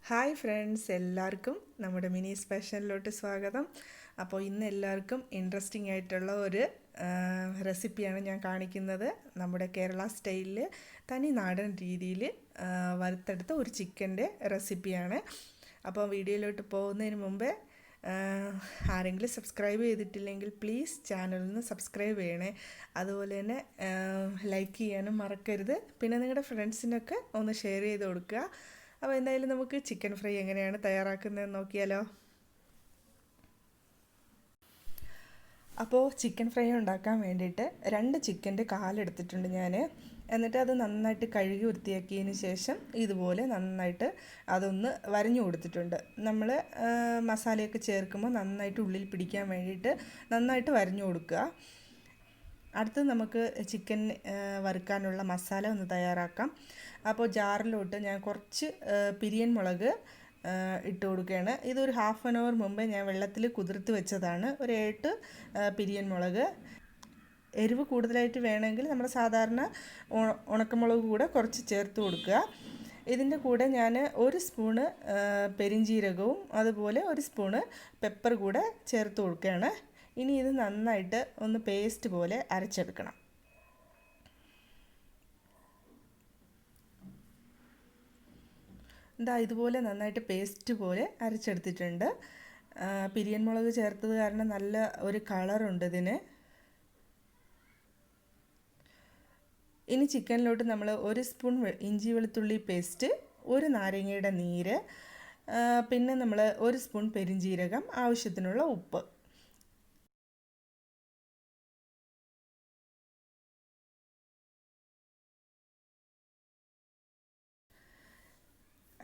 Hi friends, എല്ലാവർക്കും നമ്മുടെ mini സ്പെഷ്യലിലോട്ട് സ്വാഗതം. അപ്പോൾ ഇന്ന് എല്ലാവർക്കും ഇൻട്രസ്റ്റിംഗ് ആയിട്ടുള്ള ഒരു റെസിപ്പിയാണ് ഞാൻ കാണിക്കുന്നത്. നമ്മുടെ കേരള സ്റ്റൈലിൽ തനി നാടൻ രീതിയിൽ വറുത്തെടുത്ത ഒരു ചിക്കൻ്റെ റെസിപ്പിയാണ്. അപ്പോൾ വീഡിയോയിലോട്ട് പോകുന്നതിന് മുമ്പേ ആരെങ്കിലും സബ്സ്ക്രൈബ് ചെയ്തിട്ടില്ലെങ്കിൽ പ്ലീസ് ചാനലിന് സബ്സ്ക്രൈബ് ചെയ്യണേ. അതുപോലെ തന്നെ ലൈക്ക് ചെയ്യാനും മറക്കരുത്. പിന്നെ നിങ്ങളുടെ ഫ്രണ്ട്സിനൊക്കെ ഒന്ന് ഷെയർ ചെയ്ത് കൊടുക്കുക. അപ്പോൾ എന്തായാലും നമുക്ക് ചിക്കൻ ഫ്രൈ എങ്ങനെയാണ് തയ്യാറാക്കുന്നതെന്ന് നോക്കിയാലോ. അപ്പോൾ ചിക്കൻ ഫ്രൈ ഉണ്ടാക്കാൻ വേണ്ടിയിട്ട് 2 ചിക്കൻ്റെ കാലെടുത്തിട്ടുണ്ട് ഞാൻ. എന്നിട്ട് അത് നന്നായിട്ട് കഴുകി വൃത്തിയാക്കിയതിന് ശേഷം ഇതുപോലെ നന്നായിട്ട് അതൊന്ന് വരഞ്ഞു കൊടുത്തിട്ടുണ്ട്. നമ്മൾ മസാലയൊക്കെ ചേർക്കുമ്പോൾ നന്നായിട്ട് ഉള്ളിൽ പിടിക്കാൻ വേണ്ടിയിട്ട് നന്നായിട്ട് വരഞ്ഞു കൊടുക്കുക. അടുത്ത് നമുക്ക് ചിക്കൻ വറുക്കാനുള്ള മസാല ഒന്ന് തയ്യാറാക്കാം. അപ്പോൾ ജാറിലോട്ട് ഞാൻ കുറച്ച് പിരിയൻ മുളക് ഇട്ട് കൊടുക്കുകയാണ്. ഇതൊരു ഹാഫ് ആൻ അവർ മുമ്പേ ഞാൻ വെള്ളത്തിൽ കുതിർത്ത് വെച്ചതാണ്. ഒരു 8 പിരിയൻ മുളക്. എരിവ് കൂടുതലായിട്ട് വേണമെങ്കിൽ നമ്മുടെ സാധാരണ ഉണക്കമുളക് കൂടെ കുറച്ച് ചേർത്ത് കൊടുക്കുക. ഇതിൻ്റെ കൂടെ ഞാൻ 1 സ്പൂണ് പെരിഞ്ജീരകവും അതുപോലെ 1 സ്പൂണ് പെപ്പർ കൂടെ ചേർത്ത് കൊടുക്കുകയാണ്. ഇനി ഇത് നന്നായിട്ട് ഒന്ന് പേസ്റ്റ് പോലെ അരച്ചെടുക്കണം. ഇതുപോലെ നന്നായിട്ട് പേസ്റ്റ് പോലെ അരച്ചെടുത്തിട്ടുണ്ട്. പിരിയൻ മുളക് ചേർത്തത് കാരണം നല്ല ഒരു കളറുണ്ട് ഇതിന്. ഇനി ചിക്കനിലോട്ട് നമ്മൾ 1 സ്പൂൺ ഇഞ്ചി വെളുത്തുള്ളി പേസ്റ്റ്, 1 നാരങ്ങയുടെ നീര്, പിന്നെ നമ്മൾ 1 സ്പൂൺ പെരിഞ്ജീരകം, ആവശ്യത്തിനുള്ള ഉപ്പ്.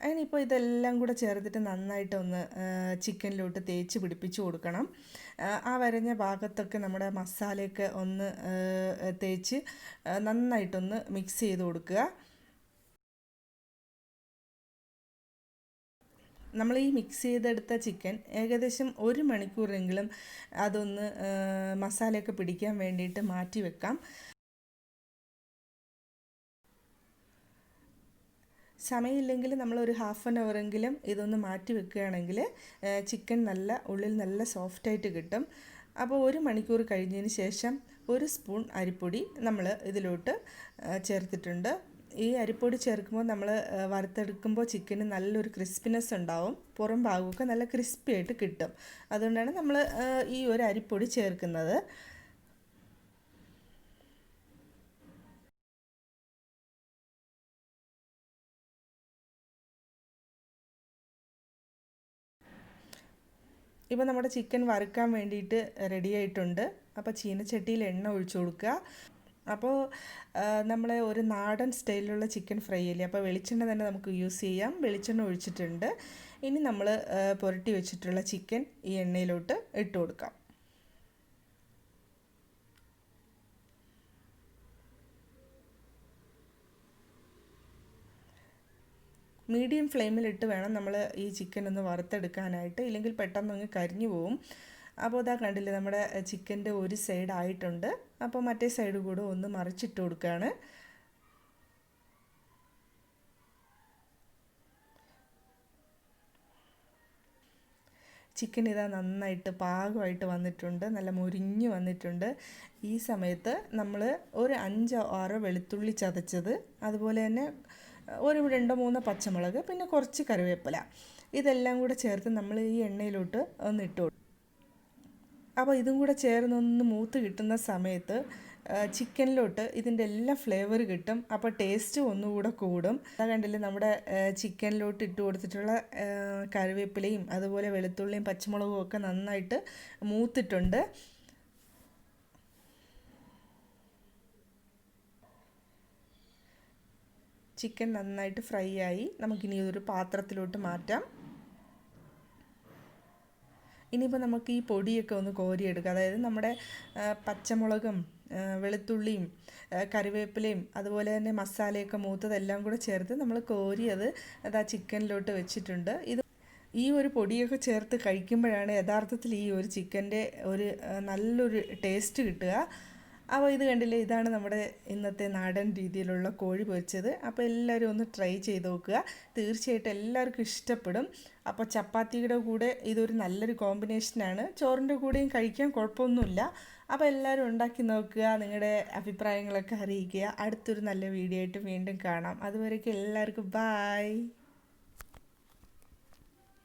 അതിനിപ്പോൾ ഇതെല്ലാം കൂടെ ചേർത്തിട്ട് നന്നായിട്ടൊന്ന് ചിക്കനിലോട്ട് തേച്ച് പിടിപ്പിച്ച് കൊടുക്കണം. ആ വരഞ്ഞ ഭാഗത്തൊക്കെ നമ്മുടെ മസാലയൊക്കെ ഒന്ന് തേച്ച് നന്നായിട്ടൊന്ന് മിക്സ് ചെയ്ത് കൊടുക്കുക. നമ്മൾ ഈ മിക്സ് ചെയ്തെടുത്ത ചിക്കൻ ഏകദേശം 1 മണിക്കൂറെങ്കിലും അതൊന്ന് മസാലയൊക്കെ പിടിക്കാൻ വേണ്ടിയിട്ട് മാറ്റി വെക്കാം. സമയമില്ലെങ്കിൽ നമ്മളൊരു ഹാഫ് ആൻ അവറെങ്കിലും ഇതൊന്ന് മാറ്റി വെക്കുകയാണെങ്കിൽ ചിക്കൻ ഉള്ളിൽ നല്ല സോഫ്റ്റായിട്ട് കിട്ടും. അപ്പോൾ 1 മണിക്കൂർ കഴിഞ്ഞതിന് ശേഷം 1 സ്പൂൺ അരിപ്പൊടി നമ്മൾ ഇതിലോട്ട് ചേർത്തിട്ടുണ്ട്. ഈ അരിപ്പൊടി ചേർക്കുമ്പോൾ നമ്മൾ വറുത്തെടുക്കുമ്പോൾ ചിക്കന് നല്ലൊരു ക്രിസ്പിനെസ് ഉണ്ടാവും. പുറം ഭാഗമൊക്കെ നല്ല ക്രിസ്പി ആയിട്ട് കിട്ടും. അതുകൊണ്ടാണ് നമ്മൾ ഈ ഒരു അരിപ്പൊടി ചേർക്കുന്നത്. ഇപ്പോൾ നമ്മുടെ ചിക്കൻ വറുക്കാൻ വേണ്ടിയിട്ട് റെഡി ആയിട്ടുണ്ട്. അപ്പോൾ ചീനച്ചട്ടിയിൽ എണ്ണ ഒഴിച്ചു കൊടുക്കുക. അപ്പോൾ നമ്മളെ ഒരു നാടൻ സ്റ്റൈലിലുള്ള ചിക്കൻ ഫ്രൈ അല്ലേ, അപ്പോൾ വെളിച്ചെണ്ണ തന്നെ നമുക്ക് യൂസ് ചെയ്യാം. വെളിച്ചെണ്ണ ഒഴിച്ചിട്ടുണ്ട്. ഇനി നമ്മൾ പുരട്ടി വെച്ചിട്ടുള്ള ചിക്കൻ ഈ എണ്ണയിലോട്ട് ഇട്ട് കൊടുക്കാം. മീഡിയം ഫ്ലെയിമിലിട്ട് വേണം നമ്മൾ ഈ ചിക്കൻ ഒന്ന് വറുത്തെടുക്കാനായിട്ട്, ഇല്ലെങ്കിൽ പെട്ടെന്നങ്ങ് കരിഞ്ഞു പോവും. അപ്പോൾ ഇതാ കണ്ടില്ലേ, നമ്മുടെ ചിക്കൻ്റെ ഒരു സൈഡ് ആയിട്ടുണ്ട്. അപ്പോൾ മറ്റേ സൈഡ് കൂടെ ഒന്ന് മറിച്ചിട്ട് കൊടുക്കുകയാണ്. ചിക്കൻ ഇതാ നന്നായിട്ട് പാകമായിട്ട് വന്നിട്ടുണ്ട്, നല്ല മുരിഞ്ഞ് വന്നിട്ടുണ്ട്. ഈ സമയത്ത് നമ്മൾ ഒരു 5-6 വെളുത്തുള്ളി ചതച്ചത്, അതുപോലെ തന്നെ ഒരു 2-3 പച്ചമുളക്, പിന്നെ കുറച്ച് കറിവേപ്പില, ഇതെല്ലാം കൂടെ ചേർത്ത് നമ്മൾ ഈ എണ്ണയിലോട്ട് ഒന്ന് ഇട്ട് കൊടുക്കും. അപ്പോൾ ഇതും കൂടെ ചേർന്നൊന്ന് മൂത്ത് കിട്ടുന്ന സമയത്ത് ചിക്കനിലോട്ട് ഇതിൻ്റെ എല്ലാം ഫ്ലേവർ കിട്ടും. അപ്പോൾ ടേസ്റ്റ് ഒന്നുകൂടെ കൂടും. അത് കണ്ടില്ലേ, നമ്മുടെ ചിക്കനിലോട്ട് ഇട്ട് കൊടുത്തിട്ടുള്ള കറിവേപ്പിലയും അതുപോലെ വെളുത്തുള്ളിയും പച്ചമുളകും ഒക്കെ നന്നായിട്ട് മൂത്തിട്ടുണ്ട്. ചിക്കൻ നന്നായിട്ട് ഫ്രൈ ആയി. നമുക്കിനി ഒരു പാത്രത്തിലോട്ട് മാറ്റാം. ഇനിയിപ്പോൾ നമുക്ക് ഈ പൊടിയൊക്കെ ഒന്ന് കോരിയെടുക്കാം. അതായത് നമ്മുടെ പച്ചമുളകും വെളുത്തുള്ളിയും കറിവേപ്പിലയും അതുപോലെ തന്നെ മസാലയൊക്കെ മൂത്തതെല്ലാം കൂടെ ചേർത്ത് നമ്മൾ കോരി അത് ചിക്കനിലോട്ട് വെച്ചിട്ടുണ്ട്. ഈ ഒരു പൊടിയൊക്കെ ചേർത്ത് കഴിക്കുമ്പോഴാണ് യഥാർത്ഥത്തിൽ ഈ ഒരു ചിക്കൻ്റെ ഒരു നല്ലൊരു ടേസ്റ്റ് കിട്ടുക. അപ്പോൾ ഇത് കണ്ടില്ലേ, ഇതാണ് നമ്മുടെ ഇന്നത്തെ നാടൻ രീതിയിലുള്ള കോഴി പൊരിച്ചത്. അപ്പോൾ എല്ലാവരും ഒന്ന് ട്രൈ ചെയ്ത് നോക്കുക, തീർച്ചയായിട്ടും എല്ലാവർക്കും ഇഷ്ടപ്പെടും. അപ്പോൾ ചപ്പാത്തിയുടെ കൂടെ ഇതൊരു നല്ലൊരു കോമ്പിനേഷനാണ്, ചോറിൻ്റെ കൂടെയും കഴിക്കാൻ കുഴപ്പമൊന്നുമില്ല. അപ്പോൾ എല്ലാവരും ഉണ്ടാക്കി നോക്കുക, നിങ്ങളുടെ അഭിപ്രായങ്ങളൊക്കെ അറിയിക്കുക. അടുത്തൊരു നല്ല വീഡിയോ ആയിട്ട് വീണ്ടും കാണാം. അതുവരേക്കും എല്ലാവർക്കും ബായ്.